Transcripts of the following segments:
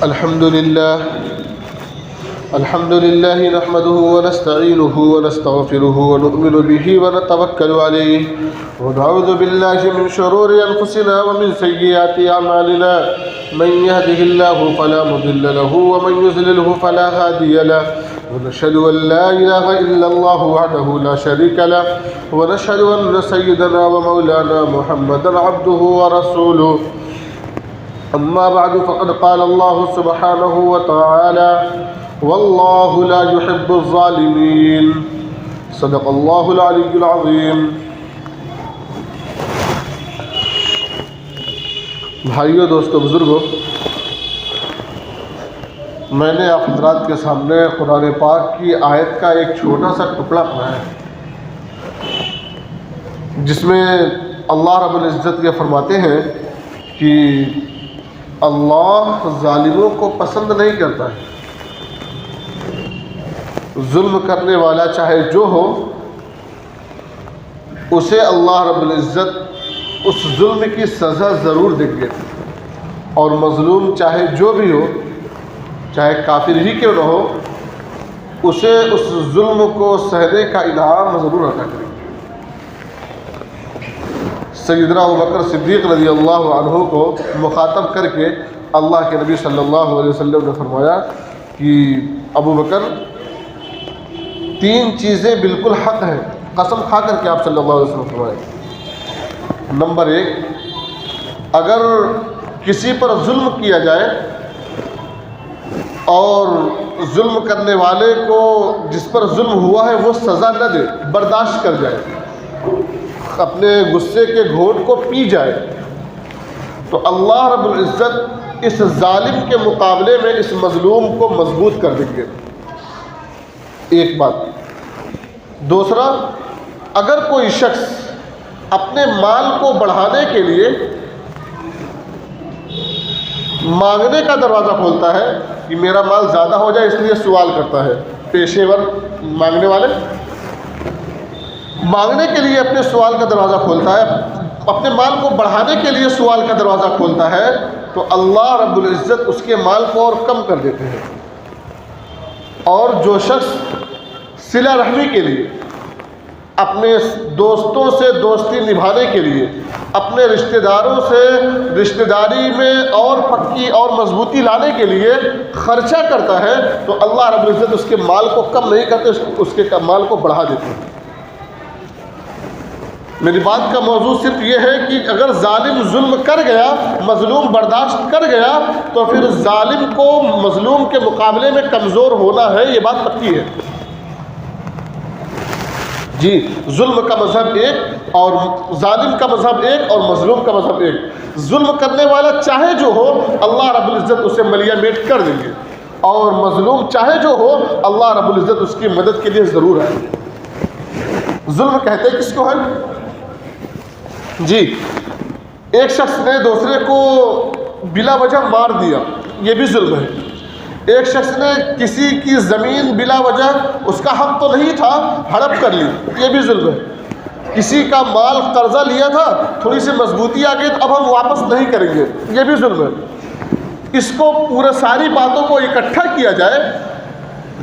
الحمد لله نحمده ونستعينه ونستغفره ونؤمن به ونتوكل عليه ونعوذ بالله من شرور أنفسنا ومن سيئات أعمالنا من يهده الله فلا مضل له ومن يضلله فلا هادي له ونشهد أن لا إله إلا الله وحده لا شريك له ونشهد أن سيدنا ومولانا محمدا عبده ورسوله أما بعد فقد قال الله سبحانه وتعالى والله لا يحب الظالمين صدق الله العلي العظيم. بھائیو، دوستو، بزرگو، میں نے آپ حضرات کے سامنے قرآن پاک کی آیت کا ایک چھوٹا سا ٹکڑا پڑھا ہے جس میں اللہ رب العزت یہ فرماتے ہیں کہ اللہ ظالموں کو پسند نہیں کرتا ہے. ظلم کرنے والا چاہے جو ہو اسے اللہ رب العزت اس ظلم کی سزا ضرور دیں گے، اور مظلوم چاہے جو بھی ہو، چاہے کافر ہی کیوں نہ ہو، اسے اس ظلم کو سہنے کا انعام ضرور عطا کریں گے. سیدنا ابوبکر صدیق رضی اللہ عنہ کو مخاطب کر کے اللہ کے نبی صلی اللہ علیہ وسلم نے فرمایا کہ ابوبکر، تین چیزیں بالکل حق ہیں، قسم کھا کر کے آپ صلی اللہ علیہ وسلم فرمایا. نمبر 1، اگر کسی پر ظلم کیا جائے اور ظلم کرنے والے کو جس پر ظلم ہوا ہے وہ سزا نہ دے، برداشت کر جائے، اپنے غصے کے گھونٹ کو پی جائے، تو اللہ رب العزت اس ظالم کے مقابلے میں اس مظلوم کو مضبوط کر دیں گے. ایک بات. دوسرا، اگر کوئی شخص اپنے مال کو بڑھانے کے لیے مانگنے کا دروازہ کھولتا ہے کہ میرا مال زیادہ ہو جائے، اس لیے سوال کرتا ہے، پیشے ور مانگنے والے مانگنے کے لیے اپنے سوال کا دروازہ کھولتا ہے، اپنے مال کو بڑھانے کے لیے سوال کا دروازہ کھولتا ہے، تو اللہ رب العزت اس کے مال کو اور کم کر دیتے ہیں. اور جو شخص صلہ رحمی کے لیے، اپنے دوستوں سے دوستی نبھانے کے لیے، اپنے رشتہ داروں سے رشتہ داری میں اور پکی اور مضبوطی لانے کے لیے خرچہ کرتا ہے، تو اللہ رب العزت اس کے مال کو کم نہیں کرتے، اس کے مال کو بڑھا دیتے ہیں. میری بات کا موضوع صرف یہ ہے کہ اگر ظالم ظلم کر گیا، مظلوم برداشت کر گیا، تو پھر ظالم کو مظلوم کے مقابلے میں کمزور ہونا ہے، یہ بات پکی ہے. جی، ظلم کا مذہب ایک اور ظالم کا مذہب ایک اور مظلوم کا مذہب ایک. ظلم کرنے والا چاہے جو ہو اللہ رب العزت اسے ملیا میٹ کر دیں گے، اور مظلوم چاہے جو ہو اللہ رب العزت اس کی مدد کے لیے ضرور آئیں گے. ظلم کہتے کس کو ہے؟ جی، ایک شخص نے دوسرے کو بلا وجہ مار دیا، یہ بھی ظلم ہے. ایک شخص نے کسی کی زمین بلا وجہ، اس کا حق تو نہیں تھا، ہڑپ کر لی، یہ بھی ظلم ہے. کسی کا مال قرضہ لیا تھا، تھوڑی سی مضبوطی آ گئی تو اب ہم واپس نہیں کریں گے، یہ بھی ظلم ہے. اس کو پورے ساری باتوں کو اکٹھا کیا جائے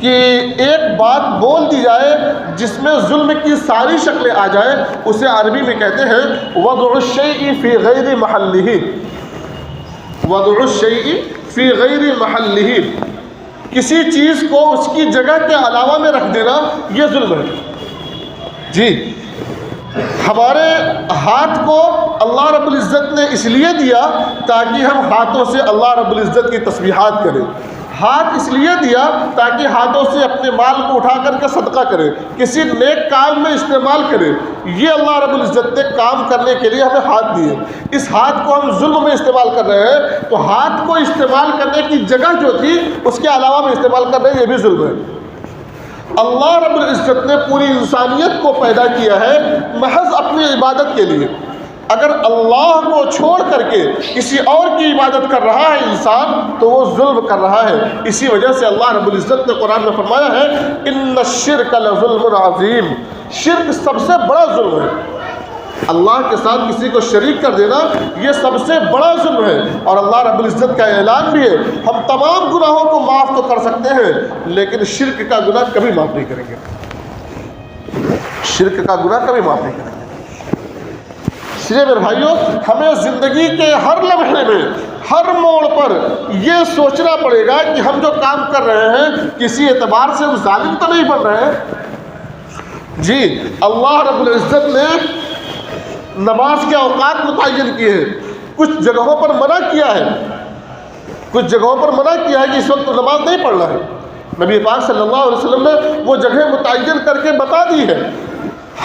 کہ ایک بات بول دی جائے جس میں ظلم کی ساری شکلیں آ جائیں، اسے عربی میں کہتے ہیں وضع الشیء فی غیر محلہ. وضع الشیء فی غیر محلہ، کسی چیز کو اس کی جگہ کے علاوہ میں رکھ دینا، یہ ظلم ہے. جی، ہمارے ہاتھ کو اللہ رب العزت نے اس لیے دیا تاکہ ہم ہاتھوں سے اللہ رب العزت کی تسبیحات کریں. ہاتھ اس لیے دیا تاکہ ہاتھوں سے اپنے مال کو اٹھا کر کے صدقہ کرے، کسی نیک کام میں استعمال کرے. یہ اللہ رب العزت نے کام کرنے کے لیے ہمیں ہاتھ دیے. اس ہاتھ کو ہم ظلم میں استعمال کر رہے ہیں، تو ہاتھ کو استعمال کرنے کی جگہ جو تھی اس کے علاوہ میں استعمال کر رہے ہیں، یہ بھی ظلم ہے. اللہ رب العزت نے پوری انسانیت کو پیدا کیا ہے محض اپنی عبادت کے لیے. اگر اللہ کو چھوڑ کر کے کسی اور کی عبادت کر رہا ہے انسان، تو وہ ظلم کر رہا ہے. اسی وجہ سے اللہ رب العزت نے قرآن میں فرمایا ہے ان الشرک لظلم عظیم، شرک سب سے بڑا ظلم ہے. اللہ کے ساتھ کسی کو شریک کر دینا یہ سب سے بڑا ظلم ہے، اور اللہ رب العزت کا اعلان بھی ہے ہم تمام گناہوں کو معاف تو کر سکتے ہیں لیکن شرک کا گناہ کبھی معاف نہیں کریں گے، شرک کا گناہ کبھی معاف نہیں کریں گے۔ اس لیے میرے بھائیوں ہمیں زندگی کے ہر لمحے میں ہر موڑ پر یہ سوچنا پڑے گا کہ ہم جو کام کر رہے ہیں کسی اعتبار سے ہم ظالم تو نہیں بن رہے ہیں۔ جی اللہ رب العزت نے نماز کے اوقات متعین کیے ہیں، کچھ جگہوں پر منع کیا ہے، کچھ جگہوں پر منع کیا ہے کہ اس وقت نماز نہیں پڑھنا ہے۔ نبی پاک صلی اللہ علیہ وسلم نے وہ جگہ متعین کر کے بتا دی ہے۔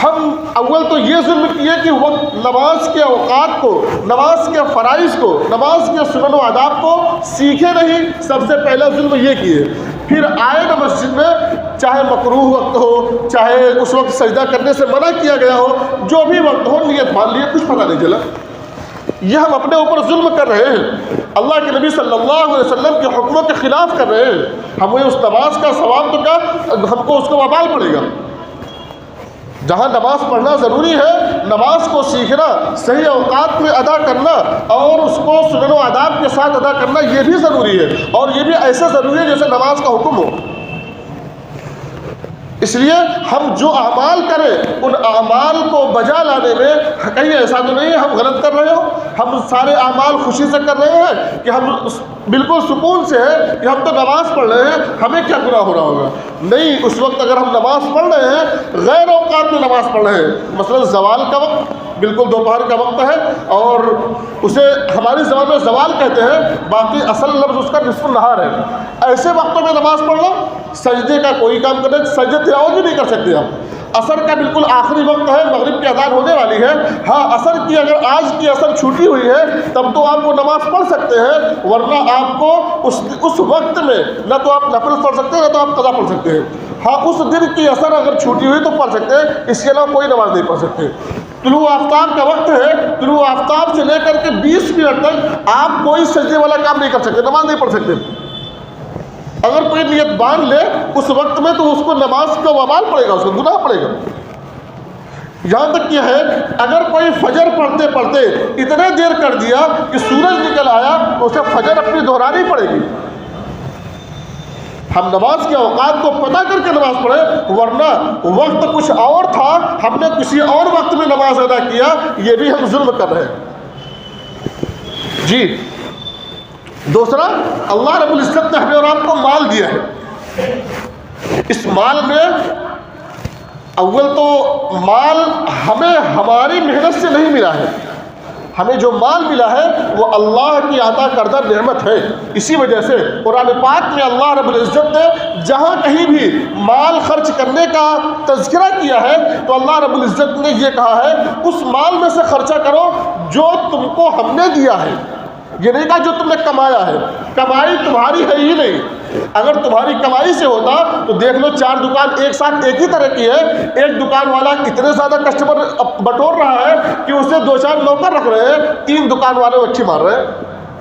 ہم اول تو یہ ظلم کیے کہ وقت نماز کے اوقات کو، نماز کے فرائض کو، نماز کے سنن و آداب کو سیکھے نہیں، سب سے پہلا ظلم یہ کیے۔ پھر آئے نا مسجد میں، چاہے مکروہ وقت ہو، چاہے اس وقت سجدہ کرنے سے منع کیا گیا ہو، جو بھی وقت ہو نیت مان لیے، کچھ پتہ نہیں چلا۔ یہ ہم اپنے اوپر ظلم کر رہے ہیں، اللہ کے نبی صلی اللہ علیہ وسلم کے حکموں کے خلاف کر رہے ہیں۔ ہمیں اس نماز کا ثواب تو کیا، ہم کو اس کو وبال پڑے گا۔ جہاں نماز پڑھنا ضروری ہے، نماز کو سیکھنا، صحیح اوقات میں ادا کرنا اور اس کو سنن و آداب کے ساتھ ادا کرنا یہ بھی ضروری ہے، اور یہ بھی ایسا ضروری ہے جیسے نماز کا حکم ہو۔ اس لیے ہم جو اعمال کریں ان اعمال کو بجا لانے میں کہیں ایسا تو نہیں ہے ہم غلط کر رہے ہو، ہم سارے اعمال خوشی سے کر رہے ہیں کہ ہم بالکل سکون سے ہے کہ ہم تو نماز پڑھ رہے ہیں، ہمیں کیا گناہ ہو رہا ہوگا؟ نہیں، اس وقت اگر ہم نماز پڑھ رہے ہیں، غیر اوقات میں نماز پڑھ رہے ہیں، مثلا زوال کا وقت بالکل دوپہر کا وقت ہے اور اسے ہماری زبان میں زوال کہتے ہیں، باقی اصل لفظ اس کا نصف النہار ہے، ایسے وقتوں میں نماز پڑھنا، سجدے کا کوئی کام کرنا، سجدے تلاوت بھی نہیں کر سکتے آپ۔ عصر کا بالکل آخری وقت ہے، مغرب کی اذان ہونے والی ہے، ہاں عصر کی اگر آج کی عصر چھوٹی ہوئی ہے تب تو آپ وہ نماز پڑھ سکتے ہیں، ورنہ آپ کو اس وقت میں نہ تو آپ نفل پڑھ سکتے ہیں نہ تو آپ قضا پڑھ سکتے ہیں۔ ہاں اس دن کی عصر اگر چھوٹی ہوئی تو پڑھ سکتے ہیں، اس کے علاوہ کوئی نماز نہیں پڑھ سکتے۔ طلوع آفتاب کا وقت ہے، طلوع آفتاب سے لے کر کے 20 منٹ تک آپ کوئی سجدے والا کام نہیں کر سکتے، نماز نہیں پڑھ سکتے۔ اگر کوئی نیت باندھ لے اس وقت میں تو اس کو نماز کا وبال پڑے گا، اس کو گناہ پڑے گا۔ یہاں تک کیا ہے، اگر کوئی فجر پڑھتے پڑھتے اتنے دیر کر دیا کہ سورج نکل آیا تو اسے فجر اپنی دہرانی پڑے گی۔ ہم نماز کے اوقات کو پتہ کر کے نماز پڑھیں، ورنہ وقت کچھ اور تھا، ہم نے کسی اور وقت میں نماز ادا کیا، یہ بھی ہم ظلم کر رہے ہیں۔ جی دوسرا، اللہ رب العزت نے ہمیں اور آپ کو مال دیا ہے۔ اس مال میں اول تو مال ہمیں ہماری محنت سے نہیں ملا ہے، ہمیں جو مال ملا ہے وہ اللہ کی عطا کردہ نعمت ہے۔ اسی وجہ سے قرآن پاک میں اللہ رب العزت نے جہاں کہیں بھی مال خرچ کرنے کا تذکرہ کیا ہے تو اللہ رب العزت نے یہ کہا ہے اس مال میں سے خرچہ کرو جو تم کو ہم نے دیا ہے، یہ نہیں کہا جو تم نے کمایا ہے۔ کمائی تمہاری ہے ہی نہیں، اگر تمہاری کمائی سے ہوتا تو دیکھ لو 4 دکان ایک ساتھ ایک ہی طرح کی ہے، ایک دکان والا اتنے زیادہ کسٹمر بٹور رہا ہے کہ اسے 2-4 نوکر رکھ رہے ہیں، 3 دکان والے مچھی مار رہے ہیں۔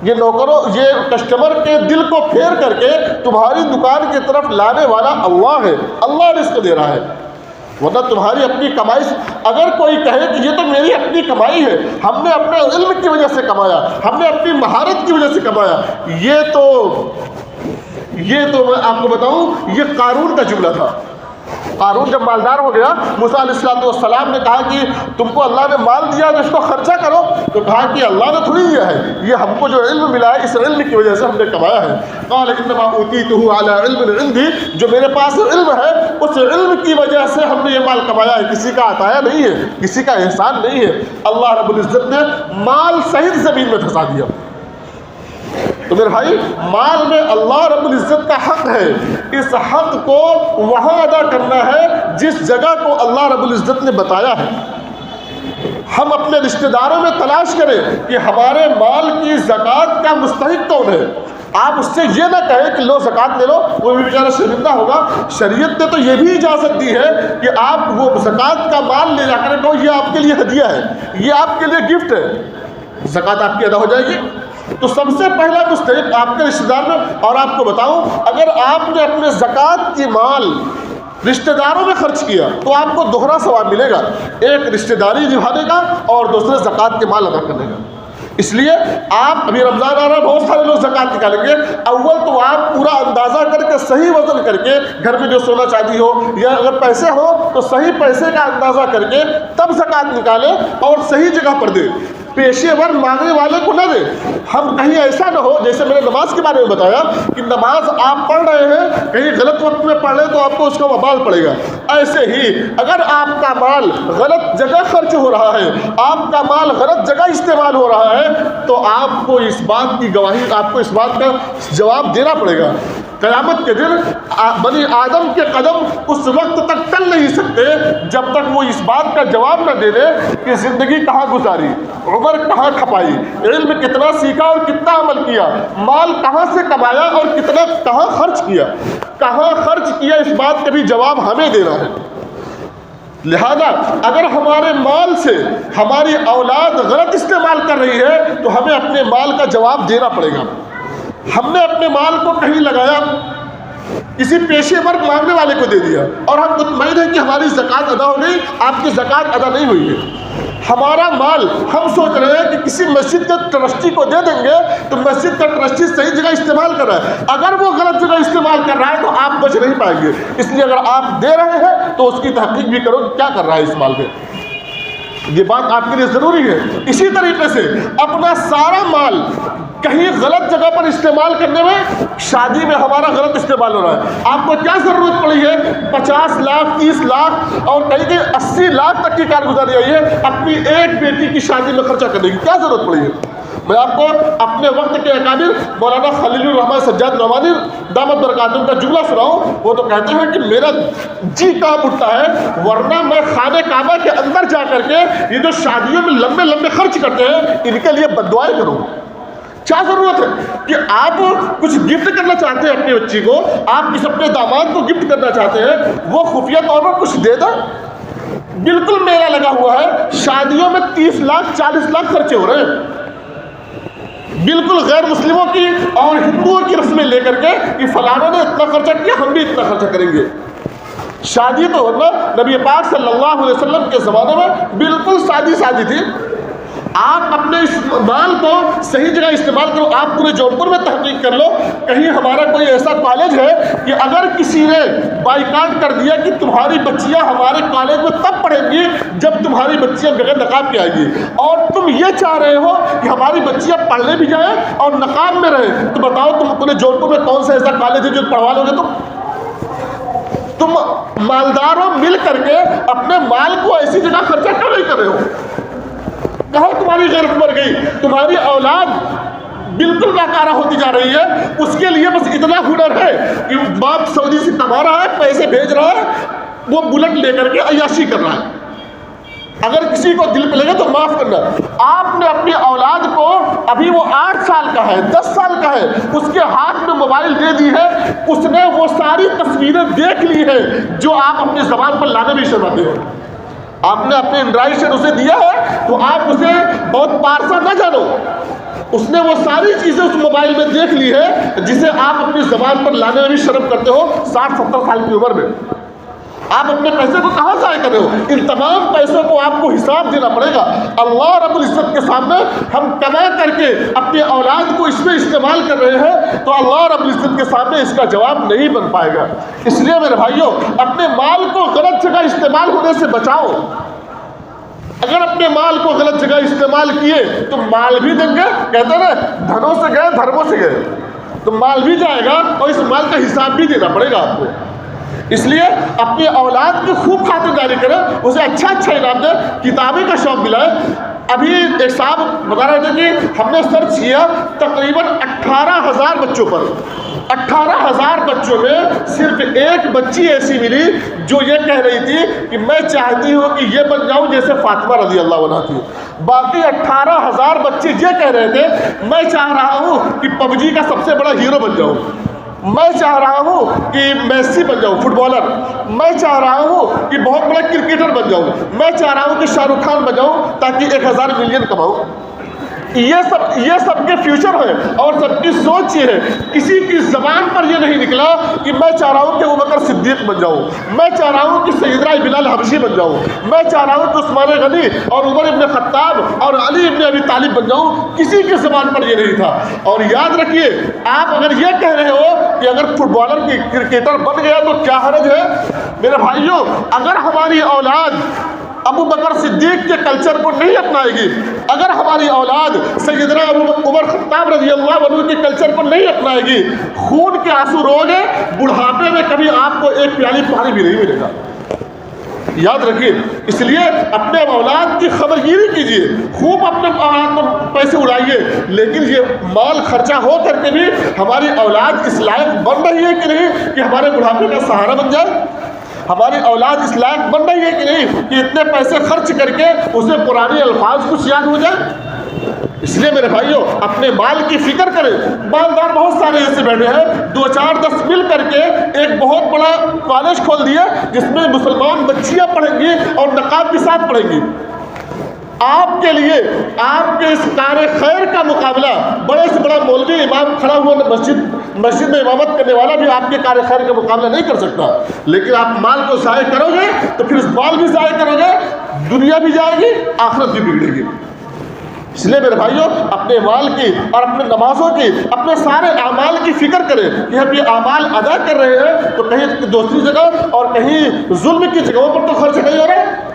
یہ نوکروں، یہ کسٹمر کے دل کو پھیر کر کے تمہاری دکان کی طرف لانے والا اللہ ہے، اللہ رزق دے رہا ہے، ورنہ تمہاری اپنی کمائی سے اگر کوئی کہے کہ یہ تو میری اپنی کمائی ہے، ہم نے اپنے علم کی وجہ سے کمایا، ہم نے اپنی مہارت کی وجہ سے کمایا، یہ تو میں آپ کو بتاؤں یہ قارون کا جملہ تھا۔ قارون جب مالدار ہو گیا، موسیٰ علیہ السلام نے کہا کہ تم کو اللہ نے مال دیا تو اس کو خرچہ کرو، تو کہا کہ اللہ نے تھوڑی دیا ہے، یہ ہم کو جو علم ملا ہے اس علم کی وجہ سے ہم نے کمایا ہے۔ قال انما اوتیتہ علی علم عندی، جو میرے پاس علم ہے اس علم کی وجہ سے ہم نے یہ مال کمایا ہے، کسی کا عطایا نہیں ہے، کسی کا احسان نہیں ہے۔ اللہ رب العزت نے مال سہی زمین میں دھسا دیا۔ تو میرے بھائی مال میں اللہ رب العزت کا حق ہے، اس حق کو وہاں ادا کرنا ہے جس جگہ کو اللہ رب العزت نے بتایا ہے۔ ہم اپنے رشتہ داروں میں تلاش کریں کہ ہمارے مال کی زکوٰۃ کا مستحق کون ہے۔ آپ اس سے یہ نہ کہیں کہ لو زکوٰۃ لے لو، وہ بھی بیچارہ شرمندہ ہوگا۔ شریعت نے تو یہ بھی اجازت دی ہے کہ آپ وہ زکوٰۃ کا مال لے جا کر کہو یہ آپ کے لیے ہدیہ ہے، یہ آپ کے لیے گفٹ ہے، زکوٰۃ آپ کی ادا ہو جائے گی۔ تو سب سے پہلا مستحق آپ کے رشتہ دار میں، اور آپ کو بتاؤں اگر آپ نے اپنے زکوٰۃ کی مال رشتہ داروں میں خرچ کیا تو آپ کو دوہرا ثواب ملے گا، ایک رشتہ داری نبھانے کا اور دوسرے زکوٰۃ کے مال ادا کرنے کا۔ اس لیے آپ ابھی رمضان آ رہا ہے، بہت سارے لوگ زکوٰۃ نکالیں گے، اول تو آپ پورا اندازہ کر کے صحیح وزن کر کے، گھر میں جو سونا چاندی ہو یا اگر پیسے ہو تو صحیح پیسے کا اندازہ کر کے تب زکوٰۃ نکالیں اور صحیح جگہ پر دیں، پیشے ور مانگنے والے کو نہ دیں۔ ہم کہیں ایسا نہ ہو جیسے میں نے نماز کے بارے میں بتایا کہ نماز آپ پڑھ رہے ہیں، کہیں غلط وقت میں پڑھ رہے تو آپ کو اس کا وبال پڑے گا۔ ایسے ہی اگر آپ کا مال غلط جگہ خرچ ہو رہا ہے، آپ کا مال غلط جگہ استعمال ہو رہا ہے، تو آپ کو اس بات کی گواہی، آپ کو اس بات کا جواب دینا پڑے گا۔ قیامت کے دن بنی آدم کے قدم اس وقت تک ٹل نہیں سکتے جب تک وہ اس بات کا جواب نہ دے دے کہ زندگی کہاں گزاری، عمر کہاں کھپائی، علم کتنا سیکھا اور کتنا عمل کیا، مال کہاں سے کمایا اور کتنا کہاں خرچ کیا، اس بات کا بھی جواب ہمیں دینا ہے۔ لہذا اگر ہمارے مال سے ہماری اولاد غلط استعمال کر رہی ہے تو ہمیں اپنے مال کا جواب دینا پڑے گا۔ ہم نے اپنے مال کو کہیں لگایا، کسی پیشے ور مانگنے والے کو دے دیا اور ہم مطمئن ہیں کہ ہماری زکوٰۃ ادا ہو گئی، آپ کی زکوٰۃ ادا نہیں ہوئی ہے۔ ہمارا مال ہم سوچ رہے ہیں کہ کسی مسجد کے ٹرسٹی کو دے دیں گے تو مسجد کا ٹرسٹی صحیح جگہ استعمال کر رہا ہے، اگر وہ غلط جگہ استعمال کر رہا ہے تو آپ بچ نہیں پائیں گے۔ اس لیے اگر آپ دے رہے ہیں تو اس کی تحقیق بھی کرو کہ کیا کر رہا ہے اس مال میں، یہ بات آپ کے لیے ضروری ہے۔ اسی طریقے سے اپنا سارا مال کہیں غلط جگہ پر استعمال کرنے میں، شادی میں ہمارا غلط استعمال ہو رہا ہے، آپ کو کیا ضرورت پڑی ہے 50 لاکھ 30 لاکھ اور کہیں 80 لاکھ تک کی کارگزاری آئی ہے اپنی ایک بیٹی کی شادی میں خرچہ کرنے کی، کیا ضرورت پڑی ہے؟ میں آپ کو اپنے وقت کے اکابر مولانا خلیل الرحمن سجاد نعمانی دامت برکاتہم کا جملہ سناؤں۔ وہ تو کہتے ہیں کہ میرا جی کام اٹھتا ہے ورنہ میں خانہ کعبہ کے اندر جا کر کے یہ جو شادیوں میں لمبے لمبے خرچ کرتے ہیں ان کے لیے بد دعائیں کروں۔ کیا ضرورت ہے کہ آپ کچھ گفٹ کرنا چاہتے ہیں اپنی بچی کو، آپ کس اپنے داماد کو گفٹ کرنا چاہتے ہیں، وہ خفیہ طور پر کچھ دے دیں؟ بالکل میلہ لگا ہوا ہے، شادیوں میں 30 لاکھ 40 لاکھ خرچے ہو رہے ہیں، بالکل غیر مسلموں کی اور ہندوؤں کی رسمیں لے کر کے کہ فلانوں نے اتنا خرچہ کیا ہم بھی اتنا خرچہ کریں گے۔ شادی تو ورنہ نبی پاک صلی اللہ علیہ وسلم کے زمانے میں بالکل سادی تھی۔ آپ اپنے اس مال کو صحیح جگہ استعمال کرو۔ آپ پورے جونپور میں تحقیق کر لو، کہیں ہمارا کوئی ایسا کالج ہے کہ اگر کسی نے بائیکاٹ کر دیا کہ تمہاری بچیاں ہمارے کالج میں تب پڑھیں گی جب تمہاری بچیاں بغیر نقاب کے آئیں گی، اور تم یہ چاہ رہے ہو کہ ہماری بچیاں پڑھنے بھی جائیں اور نقاب میں رہیں، تو بتاؤ تم پورے جونپور میں کون سا ایسا کالج ہے جو پڑھوا لو گے؟ تم مالداروں مل کر کے اپنے مال کو ایسی جگہ خرچہ کیوں نہیں کر رہے ہو؟ کہاں تمہاری غیرت مر گئی؟ تمہاری اولاد بالکل ناکارہ ہوتی جا رہی ہے، اس کے لیے بس اتنا ہنر ہے کہ باپ سعودی سے کما رہا ہے، پیسے بھیج رہا ہے، وہ بلٹ لے کر کے عیاشی کر رہا ہے۔ اگر کسی کو دل پہ لگے تو معاف کرنا۔ آپ نے اپنی اولاد کو، ابھی وہ 8 سال کا ہے 10 سال کا ہے، اس کے ہاتھ میں موبائل دے دی ہے، اس نے وہ ساری تصویریں دیکھ لی ہے جو آپ اپنی زبان پر لانے بھی شرماتے ہو۔ آپ نے اپنے اینڈرائڈ سیٹ اسے دیا ہے تو آپ اسے بہت پارسا نہ جانو، اس نے وہ ساری چیزیں اس موبائل میں دیکھ لی ہے جسے آپ اپنی زبان پر لانے میں بھی شرم کرتے ہو 60-70 سال کی عمر میں۔ آپ اپنے پیسے کو کہاں ضائع کر رہے ہو؟ ان تمام پیسوں کو آپ کو حساب دینا پڑے گا اللہ رب العزت کے سامنے۔ ہم کما کر کے اپنے اولاد کو اس میں استعمال کر رہے ہیں تو اللہ رب العزت کے سامنے اس کا جواب نہیں بن پائے گا۔ اس لیے میرے بھائیوں، اپنے مال کو غلط جگہ استعمال ہونے سے بچاؤ۔ اگر اپنے مال کو غلط جگہ استعمال کیے تو مال بھی دیں گے، کہتے ہیں دھنوں سے گئے دھرموں سے گئے، تو مال بھی جائے گا اور اس مال کا حساب بھی دینا پڑے گا آپ کو۔ اس لیے اپنی اولاد کی خوب خاطرداری کریں، اسے اچھا انعام دیں، کتابیں کا شوق دلائیں۔ ابھی ایک صاحب بتا رہے تھے کہ ہم نے سرچ کیا تقریباً 18,000 بچوں پر، 18,000 بچوں میں صرف ایک بچی ایسی ملی جو یہ کہہ رہی تھی کہ میں چاہتی ہوں کہ یہ بن جاؤں جیسے فاطمہ رضی اللہ عنہا تھی۔ باقی 18,000 بچے یہ کہہ رہے تھے میں چاہ رہا ہوں کہ پب جی کا سب سے بڑا ہیرو بن جاؤں، میں چاہ رہا ہوں کہ میسی بن جاؤں فٹ بالر، میں چاہ رہا ہوں کہ بہت بڑا کرکٹر بن جاؤں، میں چاہ رہا ہوں کہ شاہ رخ خان بن جاؤں تاکہ 1,000 ملین کماؤں۔ یہ سب کے فیوچر ہے اور سب کی سوچ یہ ہے. کسی کی زبان پر یہ نہیں نکلا کہ میں چاہ رہا ہوں کہ ابوبکر صدیق بن جاؤں, میں چاہ رہا ہوں کہ سیدنا بلال حبشی بن جاؤں, میں چاہ رہا ہوں کہ عثمان غنی اور عمر ابن خطاب اور علی ابن ابی طالب بن جاؤں. کسی کی زبان پر یہ نہیں تھا. اور یاد رکھیے, آپ اگر یہ کہہ رہے ہو کہ اگر فٹ بالر کی کرکٹر بن گیا تو کیا حرج ہے, میرے بھائیوں, اگر ہماری اولاد ابو بکر صدیق کے کلچر کو نہیں اپنائے گی, اگر ہماری اولاد سیدنا عمر خطاب رضی اللہ عنہ کے کلچر کو نہیں اپنائے گی, خون کے آنسو رو گے, بڑھاپے میں کبھی آپ کو ایک پیالی پانی بھی نہیں ملے گا. یاد رکھیے, اس لیے اپنے اولاد کی خبرگیری کیجیے, خوب اپنے اولاد کو پیسے اڑائیے, لیکن یہ مال خرچہ ہو کر کے بھی ہماری اولاد اس لائق بن رہی ہے کہ نہیں کہ ہمارے بڑھاپے کا سہارا بن جائے؟ ہماری اولاد اس لائق بن رہی ہے کہ نہیں کہ اتنے پیسے خرچ کر کے اسے پرانے الفاظ کچھ یاد ہو جائے؟ اس لیے میرے بھائیوں, اپنے مال کی فکر کریں. مالدار بہت سارے ایسے بیٹھے ہیں, 2-4-10 مل کر کے ایک بہت بڑا کالج کھول دیا جس میں مسلمان بچیاں پڑھیں گی اور نقاب کے ساتھ پڑھیں گی. آپ کے لیے آپ کے اس کار خیر کا مقابلہ بڑے سے بڑا مولوی امام کھڑا ہوا مسجد میں امامت کرنے والا بھی آپ کے کار خیر کا مقابلہ نہیں کر سکتا. لیکن آپ مال کو ضائع کرو گے تو پھر اس مال بھی ضائع کرو گے, دنیا بھی جائے گی, آخرت بھی بگڑے گی. اس لیے میرے بھائیوں, اپنے مال کی اور اپنے نمازوں کی, اپنے سارے اعمال کی فکر کریں کہ ہم یہ اعمال ادا کر رہے ہیں تو کہیں دوسری جگہ اور کہیں ظلم کی جگہوں پر تو خرچ نہیں ہو رہے.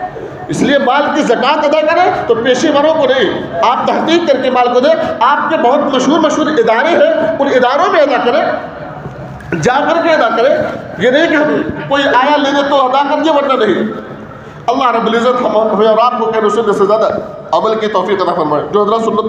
اس لیے مال کی زکوٰۃ ادا کریں تو پیشے وروں کو نہیں, آپ تحقیق کر کے مال کو دیں. آپ کے بہت مشہور ادارے ہیں, ان اداروں میں ادا کریں, جا کر کے ادا کریں. یہ نہیں کہ ہم کوئی آیا لینے تو ادا کر دیا ورنہ نہیں. اللہ رب العزت ہمیں اور آپ کو کہنے سے زیادہ عمل کی توفیق عطا فرمائے. جو حضرات سنت